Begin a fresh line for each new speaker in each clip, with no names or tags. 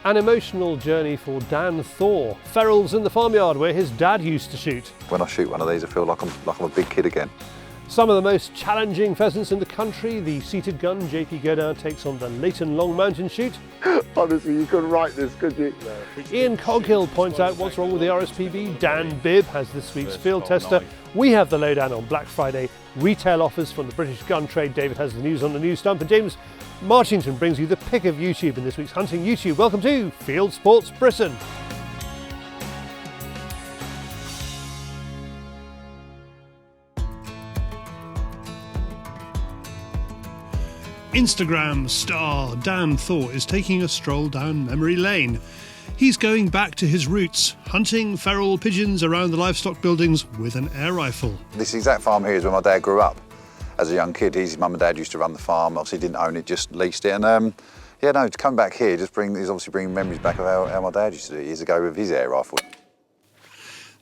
An emotional journey for Dan Thor. Ferals in the farmyard where his dad used to shoot.
When I shoot one of these, I feel like I'm a big kid again.
Some of the most challenging pheasants in the country. The seated gun, JP Gaudin, takes on the Leighton Long Mountain shoot.
Honestly, you couldn't write this, could you? No.
Ian Coghill points out what's wrong with the RSPB. Dan Bibb has this week's field tester. We have the lowdown on Black Friday retail offers from the British gun trade. David has the news on the news stump, and James Marchington brings you the pick of YouTube in this week's Hunting YouTube. Welcome to Fieldsports Britain. Instagram star Dan Thor is taking a stroll down memory lane. He's going back to his roots, hunting feral pigeons around the livestock buildings with an air rifle.
This exact farm here is where my dad grew up. As a young kid, his mum and dad used to run the farm. Obviously didn't own it, just leased it. And to come back here, he's obviously bringing memories back of how my dad used to do it years ago with his air rifle.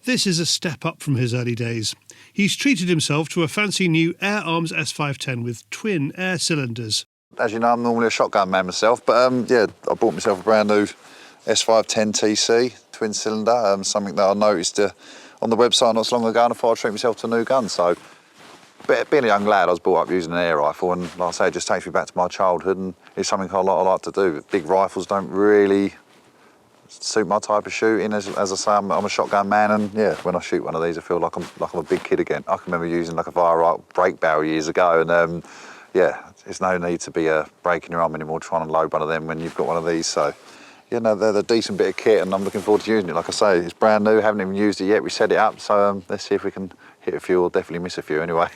This is a step up from his early days. He's treated himself to a fancy new Air Arms S510 with twin air cylinders.
As you know, I'm normally a shotgun man myself, but I bought myself a brand new S510 TC, twin cylinder, something that I noticed on the website not so long ago, and I thought I'd treat myself to a new gun. So, being a young lad, I was brought up using an air rifle, and like I say, it just takes me back to my childhood, and it's something I like to do. Big rifles don't really suit my type of shooting. As I say, I'm a shotgun man, and when I shoot one of these, I feel like I'm a big kid again. I can remember using like a Fire break barrel years ago, and there's no need to be breaking your arm anymore trying to load one of them when you've got one of these. So, they're a decent bit of kit, and I'm looking forward to using it. Like I say, it's brand new, haven't even used it yet. We set it up, so let's see if we can hit a few, or definitely miss a few anyway.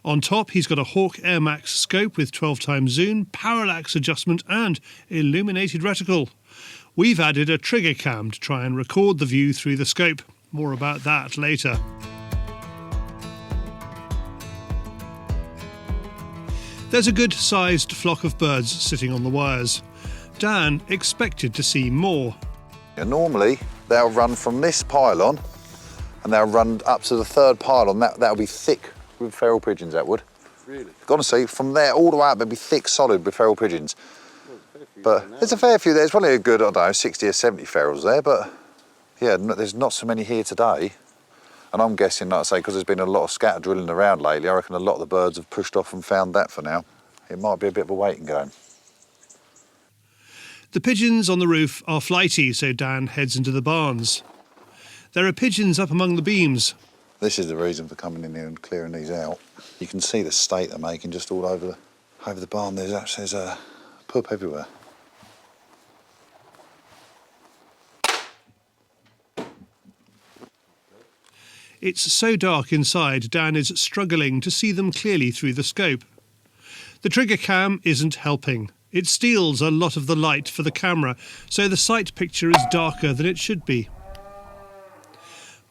On top, he's got a Hawk Air Max scope with 12x zoom, parallax adjustment and illuminated reticle. We've added a trigger cam to try and record the view through the scope. More about that later. There's a good-sized flock of birds sitting on the wires. Dan expected to see more.
Normally, they'll run from this pylon and they'll run up to the third pylon. That'll be thick with feral pigeons, that would.
Really?
Honestly, from there all the way up, they'll be thick, solid with feral pigeons. But there's a fair few there. There's probably a good, 60 or 70 ferals there, but there's not so many here today. And I'm guessing, like I say, because there's been a lot of scatter drilling around lately, I reckon a lot of the birds have pushed off and found that for now. It might be a bit of a waiting game.
The pigeons on the roof are flighty, so Dan heads into the barns. There are pigeons up among the beams.
This is the reason for coming in here and clearing these out. You can see the state they're making just all over the barn. There's a poop everywhere.
It's so dark inside, Dan is struggling to see them clearly through the scope. The trigger cam isn't helping. It steals a lot of the light for the camera, so the sight picture is darker than it should be.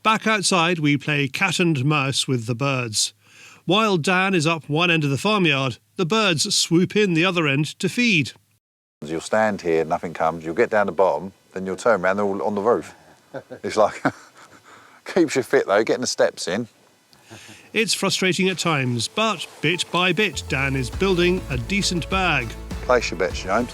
Back outside, we play cat and mouse with the birds. While Dan is up one end of the farmyard, the birds swoop in the other end to feed.
You'll stand here, nothing comes, you'll get down the bottom, then you'll turn around, they're all on the roof. It's like, keeps you fit though, getting the steps in.
It's frustrating at times, but bit by bit, Dan is building a decent bag.
Place your bets, James.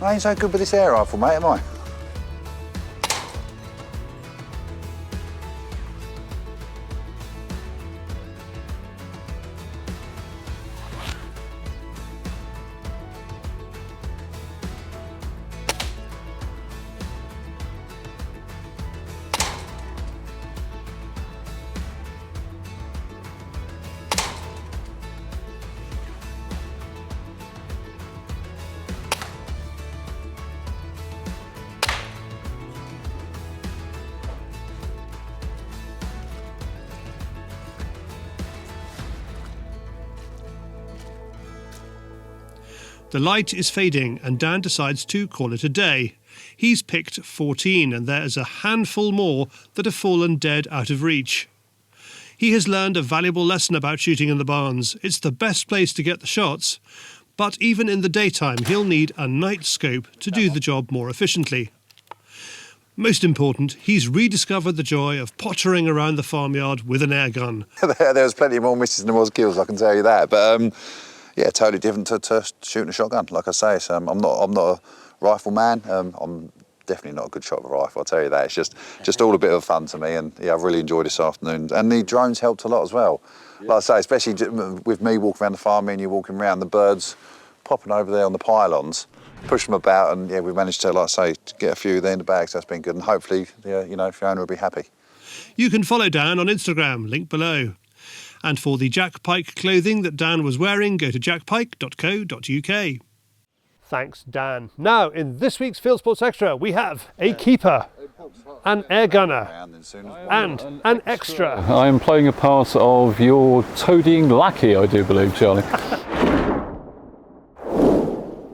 I ain't so good with this air rifle, mate, am I?
The light is fading and Dan decides to call it a day. He's picked 14 and there's a handful more that have fallen dead out of reach. He has learned a valuable lesson about shooting in the barns. It's the best place to get the shots, but even in the daytime he'll need a night scope to do the job more efficiently. Most important, he's rediscovered the joy of pottering around the farmyard with an air gun.
There's plenty more misses than there was kills, I can tell you that. But yeah, totally different to shooting a shotgun. Like I say, so I'm not a rifle man. I'm definitely not a good shot of a rifle, I'll tell you that. It's just all a bit of fun to me, and yeah, I've really enjoyed this afternoon. And the drones helped a lot as well. Like I say, especially with me walking around the farm, and you walking around, the birds popping over there on the pylons, push them about, and yeah, we managed to, like I say, get a few there in the bag, so that's been good. And hopefully, yeah, you know, Fiona will be happy.
You can follow Dan on Instagram, link below. And for the Jack Pike clothing that Dan was wearing, go to jackpike.co.uk. Thanks, Dan. Now, in this week's Field Sports Extra, we have a keeper, an air gunner, and an extra.
I am playing a part of your toadying lackey, I do believe, Charlie.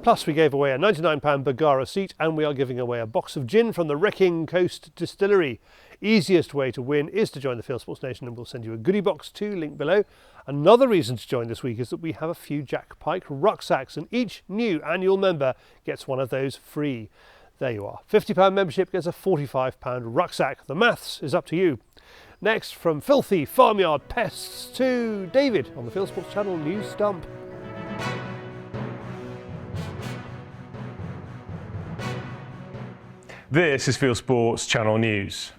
Plus, we gave away a £99 Bagara seat, and we are giving away a box of gin from the Wrecking Coast Distillery. Easiest way to win is to join the Field Sports Nation, and we'll send you a goodie box too, link below. Another reason to join this week is that we have a few Jack Pike rucksacks, and each new annual member gets one of those free. There you are. £50 membership gets a £45 rucksack. The maths is up to you. Next, from filthy farmyard pests to David on the Field Sports Channel News Stump.
This is Fieldsports Channel News.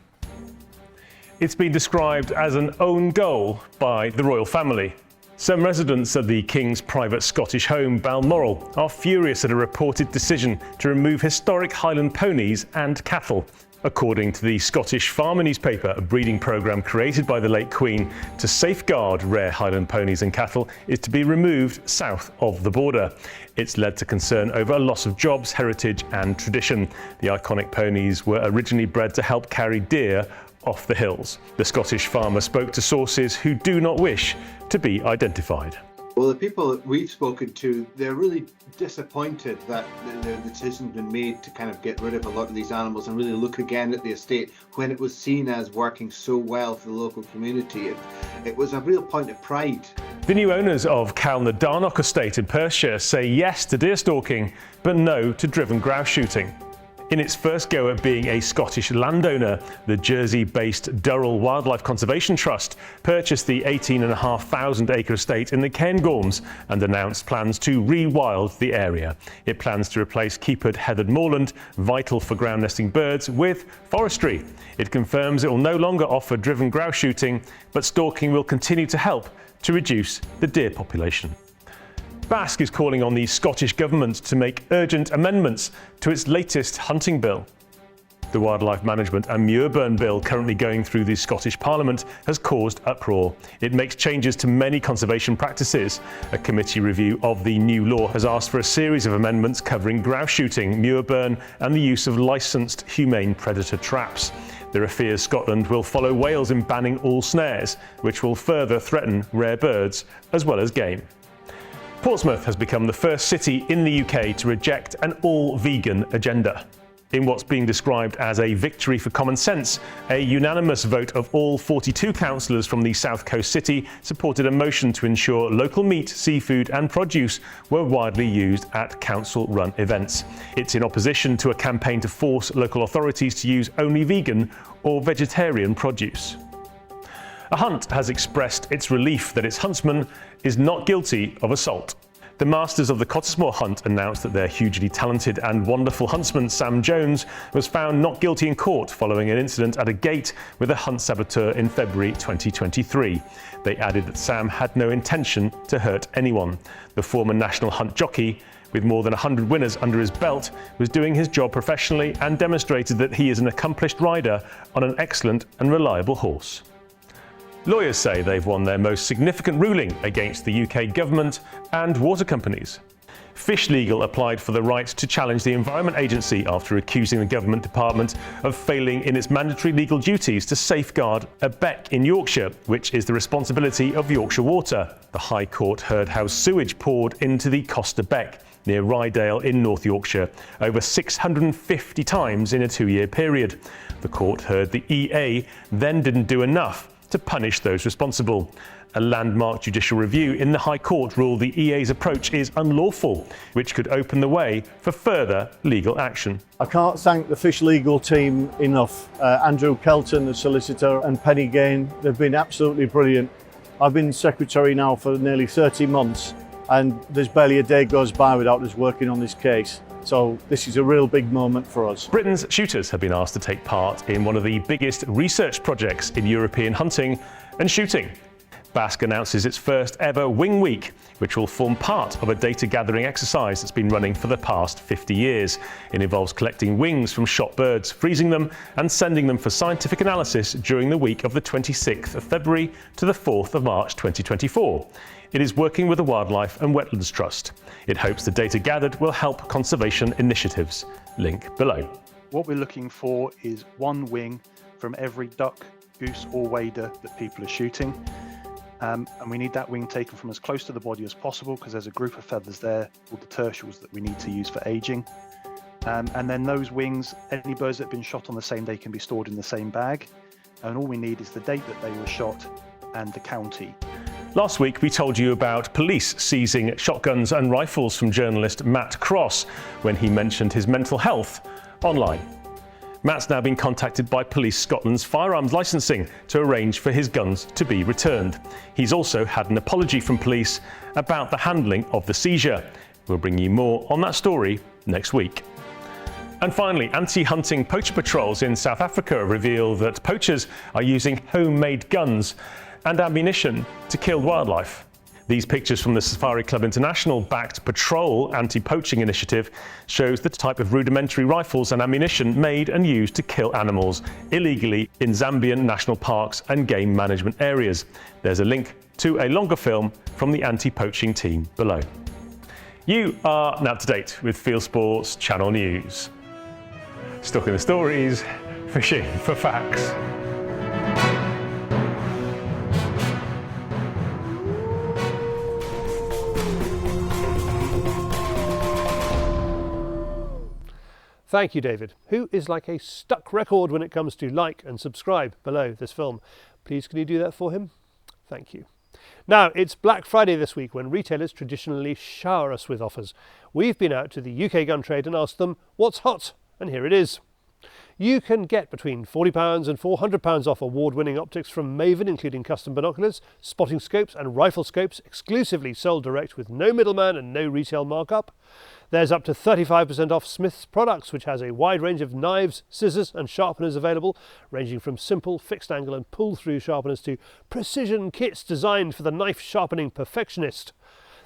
It's been described as an own goal by the royal family. Some residents at the King's private Scottish home, Balmoral, are furious at a reported decision to remove historic Highland ponies and cattle. According to the Scottish Farmer newspaper, a breeding programme created by the late Queen to safeguard rare Highland ponies and cattle is to be removed south of the border. It's led to concern over a loss of jobs, heritage and tradition. The iconic ponies were originally bred to help carry deer off the hills. The Scottish farmer spoke to sources who do not wish to be identified.
Well, the people that we've spoken to, they're really disappointed that the decision's been made to kind of get rid of a lot of these animals and really look again at the estate when it was seen as working so well for the local community. It was a real point of pride.
The new owners of Calnadarnock estate in Perthshire say yes to deer stalking, but no to driven grouse shooting. In its first go at being a Scottish landowner, the Jersey-based Durrell Wildlife Conservation Trust purchased the 18,500-acre estate in the Cairngorms and announced plans to re-wild the area. It plans to replace keepered heathered moorland, vital for ground nesting birds, with forestry. It confirms it will no longer offer driven grouse shooting, but stalking will continue to help to reduce the deer population. Basque is calling on the Scottish Government to make urgent amendments to its latest hunting bill. The Wildlife Management and Muirburn Bill, currently going through the Scottish Parliament, has caused uproar. It makes changes to many conservation practices. A committee review of the new law has asked for a series of amendments covering grouse shooting, Muirburn and the use of licensed humane predator traps. There are fears Scotland will follow Wales in banning all snares, which will further threaten rare birds as well as game. Portsmouth has become the first city in the UK to reject an all-vegan agenda. In what's being described as a victory for common sense, a unanimous vote of all 42 councillors from the South Coast city supported a motion to ensure local meat, seafood and produce were widely used at council-run events. It's in opposition to a campaign to force local authorities to use only vegan or vegetarian produce. A hunt has expressed its relief that its huntsman is not guilty of assault. The masters of the Cottesmore hunt announced that their hugely talented and wonderful huntsman, Sam Jones, was found not guilty in court following an incident at a gate with a hunt saboteur in February 2023. They added that Sam had no intention to hurt anyone. The former national hunt jockey, with more than 100 winners under his belt, was doing his job professionally and demonstrated that he is an accomplished rider on an excellent and reliable horse. Lawyers say they've won their most significant ruling against the UK government and water companies. Fish Legal applied for the right to challenge the Environment Agency after accusing the government department of failing in its mandatory legal duties to safeguard a beck in Yorkshire, which is the responsibility of Yorkshire Water. The High Court heard how sewage poured into the Costa Beck near Rydale in North Yorkshire over 650 times in a 2-year period. The court heard the EA then didn't do enough to punish those responsible. A landmark judicial review in the High Court ruled the EA's approach is unlawful, which could open the way for further legal action.
I can't thank the Fish Legal team enough. Andrew Kelton, the solicitor, and Penny Gain, they've been absolutely brilliant. I've been secretary now for nearly 30 months, and there's barely a day goes by without us working on this case. So this is a real big moment for us.
Britain's shooters have been asked to take part in one of the biggest research projects in European hunting and shooting. Basque announces its first ever Wing Week, which will form part of a data gathering exercise that's been running for the past 50 years. It involves collecting wings from shot birds, freezing them and sending them for scientific analysis during the week of the 26th of February to the 4th of March 2024. It is working with the Wildlife and Wetlands Trust. It hopes the data gathered will help conservation initiatives. Link below.
What we're looking for is one wing from every duck, goose or wader that people are shooting. And we need that wing taken from as close to the body as possible, because there's a group of feathers there called the tertials that we need to use for aging. And then those wings, any birds that have been shot on the same day can be stored in the same bag. And all we need is the date that they were shot and the county.
Last week we told you about police seizing shotguns and rifles from journalist Matt Cross when he mentioned his mental health online. Matt's now been contacted by Police Scotland's firearms licensing to arrange for his guns to be returned. He's also had an apology from police about the handling of the seizure. We'll bring you more on that story next week. And finally, anti-hunting poacher patrols in South Africa reveal that poachers are using homemade guns and ammunition to kill wildlife. These pictures from the Safari Club International-backed Patrol anti-poaching initiative shows the type of rudimentary rifles and ammunition made and used to kill animals illegally in Zambian national parks and game management areas. There's a link to a longer film from the anti-poaching team below. You are now up to date with Fieldsports Channel News. Stalking the stories, fishing for facts.
Thank you, David, who is like a stuck record when it comes to like and subscribe below this film. Please can you do that for him? Thank you. Now, it's Black Friday this week, when retailers traditionally shower us with offers. We've been out to the UK gun trade and asked them what's hot, and here it is. You can get between £40 and £400 off award-winning optics from Maven, including custom binoculars, spotting scopes and rifle scopes, exclusively sold direct with no middleman and no retail markup. There's up to 35% off Smith's products, which has a wide range of knives, scissors and sharpeners available, ranging from simple fixed angle and pull-through sharpeners to precision kits designed for the knife sharpening perfectionist.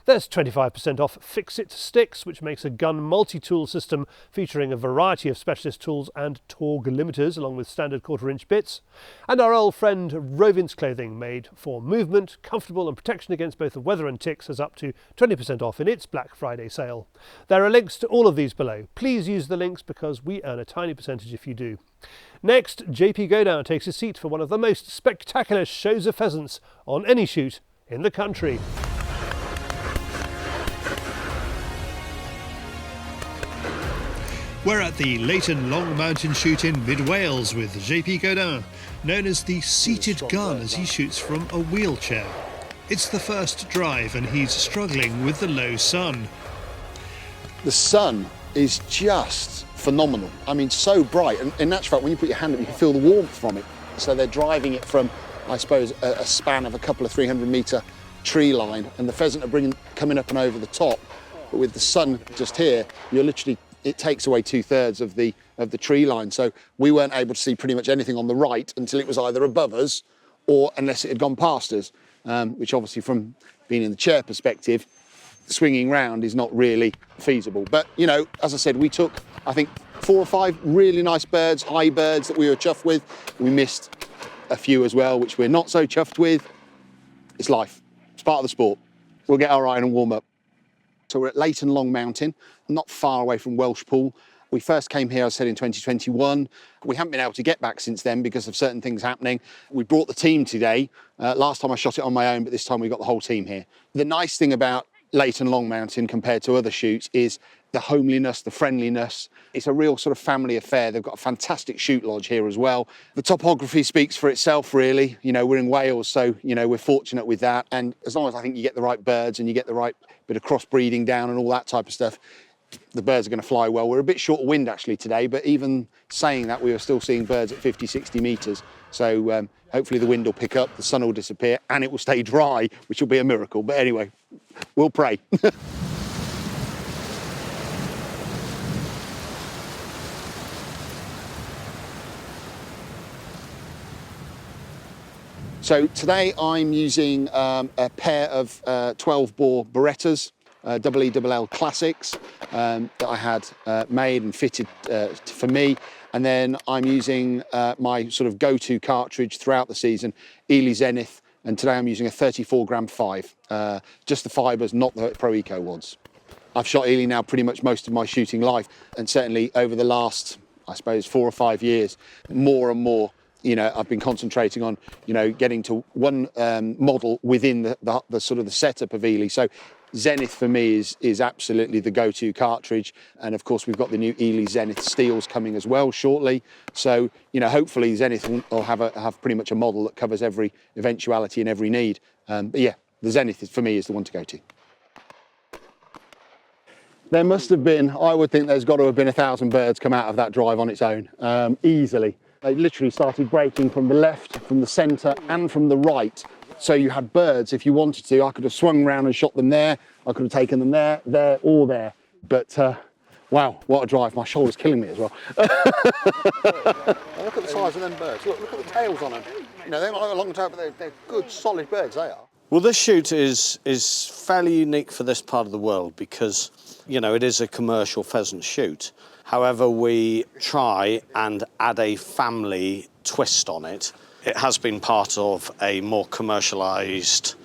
There's 25% off Fix-It sticks, which makes a gun multi-tool system featuring a variety of specialist tools and Torg limiters, along with standard quarter-inch bits. And our old friend Rovins clothing, made for movement, comfortable and protection against both the weather and ticks, has up to 20% off in its Black Friday sale. There are links to all of these below. Please use the links because we earn a tiny percentage if you do. Next, JP Gaudin takes a seat for one of the most spectacular shows of pheasants on any shoot in the country. We're at the Leighton Long Mountain shoot in mid-Wales with JP Gaudin, known as the seated gun as he shoots from a wheelchair. It's the first drive and he's struggling with the low sun.
The sun is just phenomenal. I mean, so bright. And in actual fact, when you put your hand up, you can feel the warmth from it. So they're driving it from, I suppose, a span of a couple of 300-metre tree line, and the pheasant are coming up and over the top. But with the sun just here, you're literally, it takes away 2/3 of the tree line. So we weren't able to see pretty much anything on the right until it was either above us or unless it had gone past us, which obviously from being in the chair perspective, swinging round is not really feasible. But, you know, as I said, we took, I think, 4 or 5 really nice birds, high birds that we were chuffed with. We missed a few as well, which we're not so chuffed with. It's life. It's part of the sport. We'll get our iron and warm up. So we're at Leighton Long Mountain, not far away from Welshpool. We first came here, as I said, in 2021. We haven't been able to get back since then because of certain things happening. We brought the team today. Last time I shot it on my own, but this time we got the whole team here. The nice thing about Leighton Long Mountain compared to other shoots is the homeliness, the friendliness. It's a real sort of family affair. They've got a fantastic shoot lodge here as well. The topography speaks for itself, really. You know, we're in Wales, so, you know, we're fortunate with that. And as long as I think you get the right birds and you get the right bit of crossbreeding down and all that type of stuff, the birds are going to fly well. We're a bit short of wind actually today, but even saying that, we are still seeing birds at 50, 60 metres. So hopefully the wind will pick up, the sun will disappear, and it will stay dry, which will be a miracle. But anyway, we'll pray. So today I'm using a pair of 12-bore Berettas, EELL Classics that I had made and fitted for me. And then I'm using my sort of go-to cartridge throughout the season, Ely Zenith. And today I'm using a 34-gram 5, just the fibres, not the Pro Eco wads. I've shot Ely now pretty much most of my shooting life, and certainly over the last, I suppose, 4 or 5 years, more and more, you know, I've been concentrating on, you know, getting to one model within the sort of the setup of Ely. So Zenith for me is absolutely the go-to cartridge. And of course, we've got the new Ely Zenith Steels coming as well shortly. So, you know, hopefully Zenith will have pretty much a model that covers every eventuality and every need. But yeah, the Zenith for me is the one to go to. There must have been, I would think there's got to have been 1,000 birds come out of that drive on its own, easily. They literally started breaking from the left, from the centre and from the right. So you had birds, if you wanted to, I could have swung around and shot them there. I could have taken them there, or there. But wow, what a drive. My shoulder's killing me as well. Look at the size of them birds. Look at the tails on them. You know, they might have a long tail, but they're good, solid birds, they are.
Well, this shoot is fairly unique for this part of the world because, you know, it is a commercial pheasant shoot. However, we try and add a family twist on it. It has been part of a more commercialised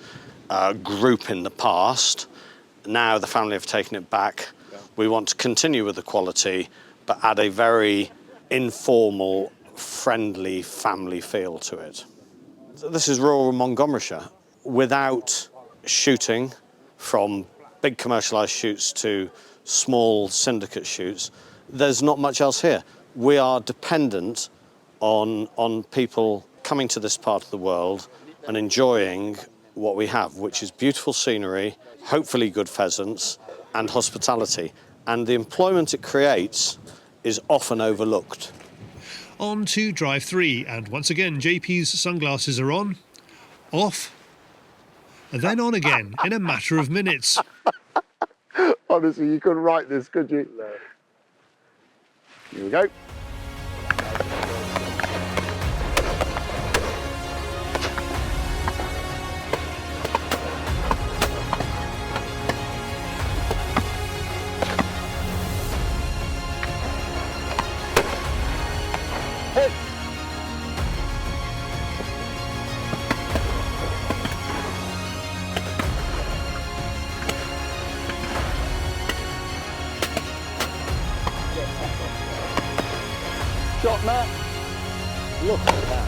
group in the past. Now the family have taken it back. We want to continue with the quality, but add a very informal, friendly family feel to it. This is rural Montgomeryshire. Without shooting, from big commercialised shoots to small syndicate shoots, there's not much else here. We are dependent on people coming to this part of the world and enjoying what we have, which is beautiful scenery, hopefully good pheasants, and hospitality. And the employment it creates is often overlooked.
On to drive 3, and once again JP's sunglasses are on, off, and then on again in a matter of minutes.
Honestly, you couldn't write this, could you? No. Here we go. Hey. Shot, Matt. Look at that.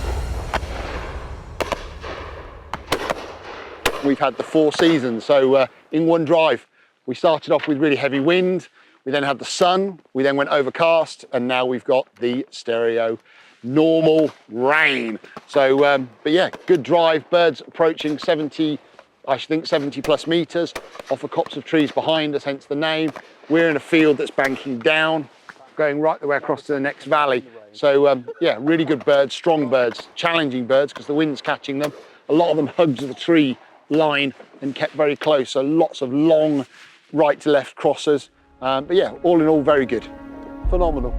We've had the 4 seasons, so in one drive. We started off with really heavy wind, we then had the sun, we then went overcast, and now we've got the stereo normal rain. So, but yeah, good drive, birds approaching 70, I think 70 plus metres off a copse of trees behind us, hence the name. We're in a field that's banking down, going right the way across to the next valley. So yeah, really good birds, strong birds, challenging birds because the wind's catching them. A lot of them hugged the tree line and kept very close. So lots of long right to left crossers. But yeah, all in all, very good. Phenomenal.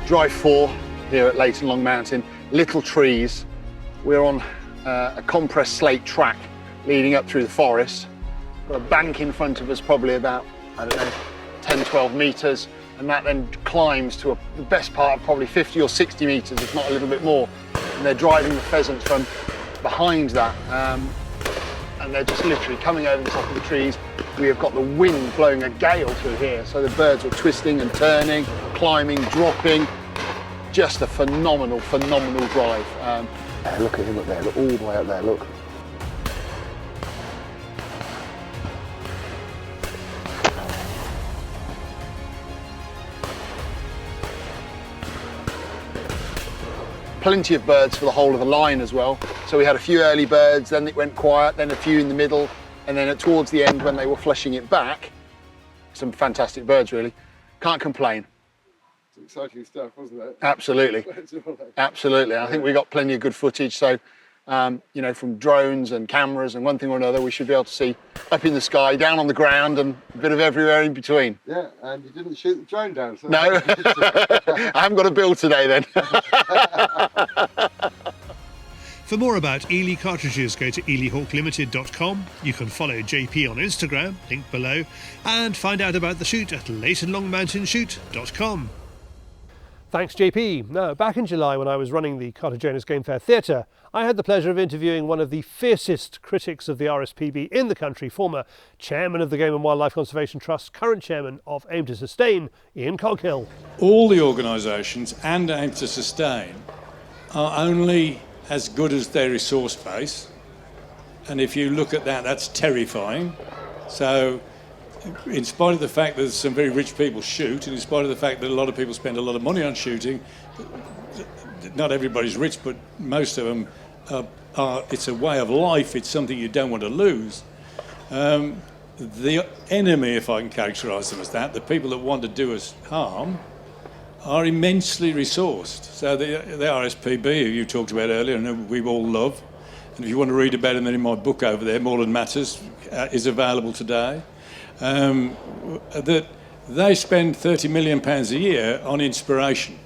Drive 4 here at Leighton Long Mountain, little trees. We're on a compressed slate track leading up through the forest. Got a bank in front of us, probably about, I don't know, 10, 12 metres, and that then climbs to the best part of probably 50 or 60 metres, if not a little bit more. And they're driving the pheasants from behind that, and they're just literally coming over the top of the trees, we have got the wind blowing a gale through here, so the birds were twisting and turning, climbing, dropping. Just a phenomenal drive. Look at him up there, look all the way up there, look. Plenty of birds for the whole of the line as well. So we had a few early birds, then it went quiet, then a few in the middle, and then towards the end when they were flushing it back, some fantastic birds really. Can't complain.
It's exciting stuff, wasn't it?
Absolutely. Absolutely. I think we got plenty of good footage. So, you know, from drones and cameras and one thing or another, we should be able to see up in the sky, down on the ground, and a bit of everywhere in between.
Yeah, and you didn't shoot the drone down. So
no, I haven't got a bill today then.
For more about Ely cartridges, go to elyhawklimited.com. You can follow JP on Instagram, link below, and find out about the shoot at leightonlongmountainshoot.com.
Thanks, JP. Now, back in July when I was running the Cartagena's Game Fair Theatre, I had the pleasure of interviewing one of the fiercest critics of the RSPB in the country, former chairman of the Game and Wildlife Conservation Trust, current chairman of Aim to Sustain, Ian Coghill.
All the organisations and Aim to Sustain are only as good as their resource base, and if you look at that, that's terrifying. So in spite of the fact that some very rich people shoot, and in spite of the fact that a lot of people spend a lot of money on shooting, not everybody's rich, but most of them are, it's a way of life, it's something you don't want to lose. The enemy, if I can characterise them as that, the people that want to do us harm, are immensely resourced. So the RSPB, who you talked about earlier, and we all love, and if you want to read about them, then in my book over there, Moreland Matters, is available today. That they spend £30 million a year on inspiration.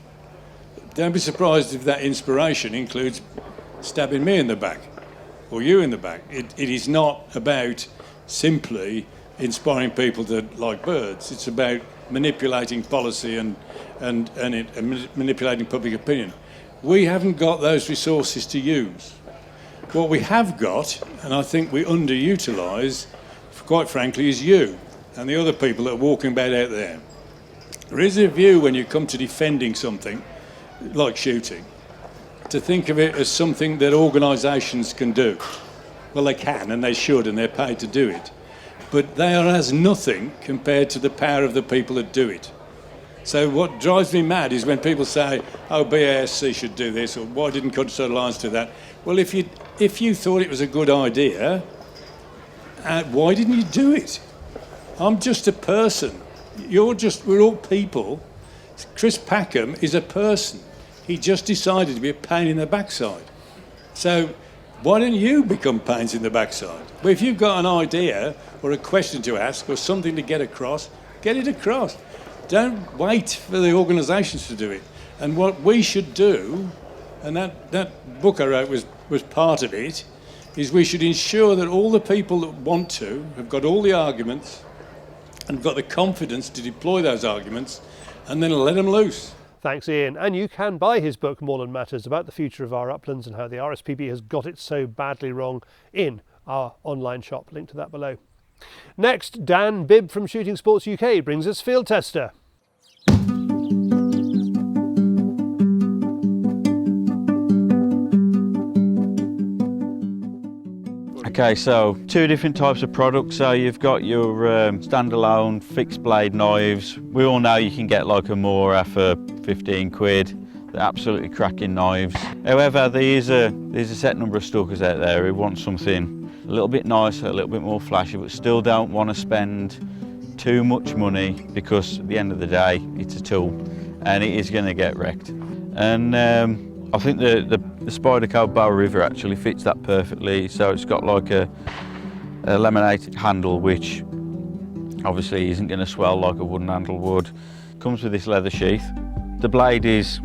Don't be surprised if that inspiration includes stabbing me in the back or you in the back. It is not about simply inspiring people to like birds. It's about manipulating policy and manipulating public opinion. We haven't got those resources to use. What we have got, and I think we underutilise, quite frankly, is you and the other people that are walking about out there. There is a view when you come to defending something, like shooting, to think of it as something that organisations can do. Well, they can and they should and they're paid to do it. But they are as nothing compared to the power of the people that do it. So what drives me mad is when people say, oh, BASC should do this, or why didn't Countryside Alliance do that? Well, if you thought it was a good idea, why didn't you do it? I'm just a person. We're all people. Chris Packham is a person. He just decided to be a pain in the backside. So why don't you become pains in the backside? Well, if you've got an idea or a question to ask or something to get across, get it across. Don't wait for the organisations to do it. And what we should do, and that book I wrote was part of it, is we should ensure that all the people that want to have got all the arguments and got the confidence to deploy those arguments, and then let them loose.
Thanks, Ian. And you can buy his book, Moreland Matters, about the future of our uplands and how the RSPB has got it so badly wrong, in our online shop. Link to that below. Next, Dan Bibb from Shooting Sports UK brings us Field Tester.
Okay, so two different types of products. So you've got your standalone fixed blade knives. We all know you can get like a Mora for 15 quid. They're absolutely cracking knives. However, there's a set number of stalkers out there who want something a little bit nicer, a little bit more flashy, but still don't want to spend too much money, because at the end of the day, it's a tool and it is going to get wrecked. And I think the Spyderco Bow River actually fits that perfectly. So it's got like a laminated handle, which obviously isn't going to swell like a wooden handle would. Comes with this leather sheath. The blade is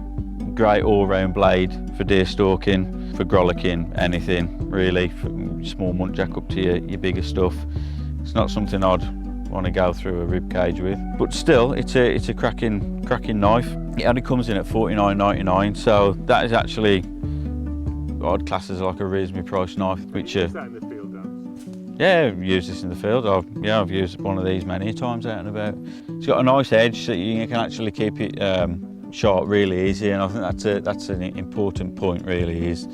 great all-round blade for deer stalking, for grollicking, anything really, from small muntjac up to your bigger stuff. It's not something I'd want to go through a rib cage with, but still, it's a cracking knife. It only comes in at $49.99, so that is actually what I'd class as like a reasonably priced knife, which
Is that in the field, Dan?
Yeah, I've used this in the field. I've used one of these many times out and about. It's got a nice edge so you can actually keep it sharp really easy, and I think that's an important point really, is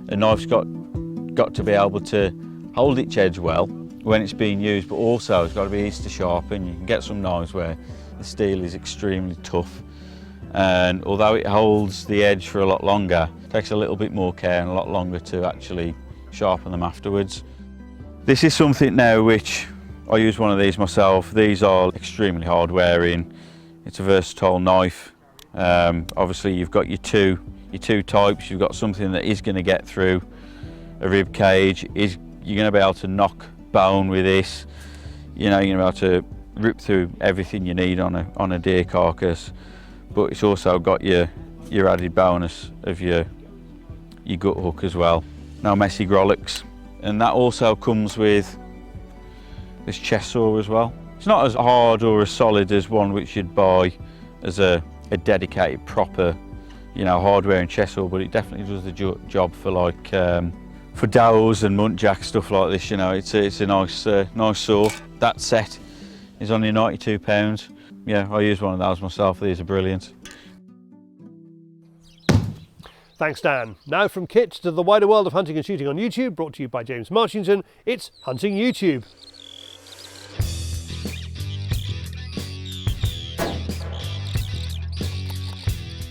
a knife's got to be able to hold its edge well when it's being used, but also it's got to be easy to sharpen. You can get some knives where the steel is extremely tough, and although it holds the edge for a lot longer, it takes a little bit more care and a lot longer to actually sharpen them afterwards. This is something now which I use one of these myself. These are extremely hard wearing. It's a versatile knife. Obviously you've got your two types. You've got something that is going to get through a rib cage. You're going to be able to knock bone with this. You know, you're going to be able to rip through everything you need on a deer carcass. But it's also got your added bonus of your gut hook as well. No messy grolloks. And that also comes with this chest saw as well. It's not as hard or as solid as one which you'd buy as a dedicated proper, you know, hardware and chest saw, but it definitely does the job for like for dows and muntjac, stuff like this. You know, it's a nice saw. That set is only £92. Yeah, I use one of those myself. These are brilliant.
Thanks, Dan. Now from kit to the wider world of hunting and shooting on YouTube, brought to you by James Marchington, it's Hunting YouTube.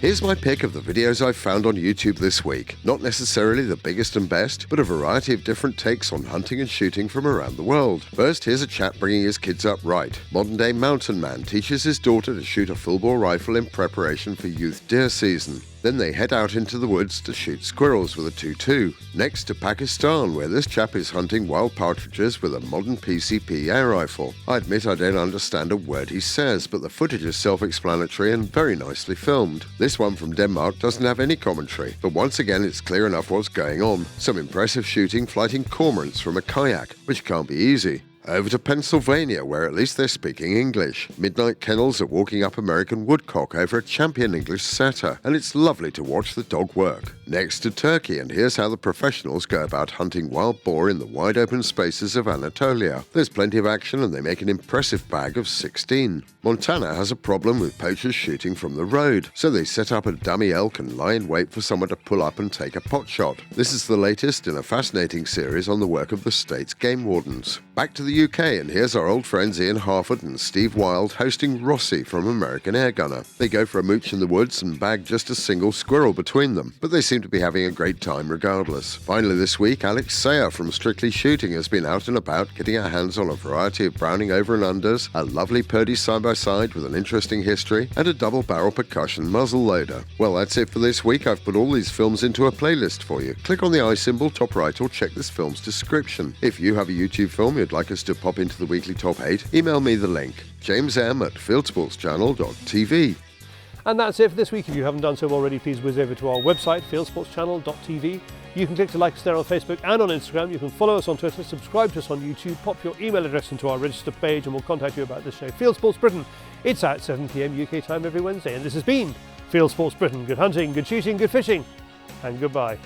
Here's my pick of the videos I've found on YouTube this week. Not necessarily the biggest and best, but a variety of different takes on hunting and shooting from around the world. First, here's a chap bringing his kids up right. Modern-day mountain man teaches his daughter to shoot a full-bore rifle in preparation for youth deer season. Then they head out into the woods to shoot squirrels with a 2.2. Next to Pakistan, where this chap is hunting wild partridges with a modern PCP air rifle. I admit I don't understand a word he says, but the footage is self-explanatory and very nicely filmed. This one from Denmark doesn't have any commentary, but once again it's clear enough what's going on. Some impressive shooting flighting cormorants from a kayak, which can't be easy. Over to Pennsylvania, where at least they're speaking English. Midnight kennels are walking up American woodcock over a champion English setter, and it's lovely to watch the dog work. Next to Turkey, and here's how the professionals go about hunting wild boar in the wide open spaces of Anatolia. There's plenty of action and they make an impressive bag of 16. Montana has a problem with poachers shooting from the road, so they set up a dummy elk and lie in wait for someone to pull up and take a pot shot. This is the latest in a fascinating series on the work of the state's game wardens. Back to the UK, and here's our old friends Ian Harford and Steve Wild hosting Rossi from American Air Gunner. They go for a mooch in the woods and bag just a single squirrel between them, but they seem to be having a great time regardless. Finally this week, Alex Sayer from Strictly Shooting has been out and about getting our hands on a variety of Browning over and unders, a lovely Purdy side-by-side with an interesting history, and a double-barrel percussion muzzle loader. Well, that's it for this week. I've put all these films into a playlist for you. Click on the eye symbol top right or check this film's description. If you have a YouTube film you'd like us to pop into the weekly top 8, email me the link, jamesm@fieldsportschannel.tv.
And that's it for this week. If you haven't done so already, please whiz over to our website, fieldsportschannel.tv. You can click to like us there on Facebook and on Instagram. You can follow us on Twitter, subscribe to us on YouTube, pop your email address into our register page, and we'll contact you about this show. Fieldsports Britain. It's at 7 PM UK time every Wednesday. And this has been Fieldsports Britain. Good hunting, good shooting, good fishing, and goodbye.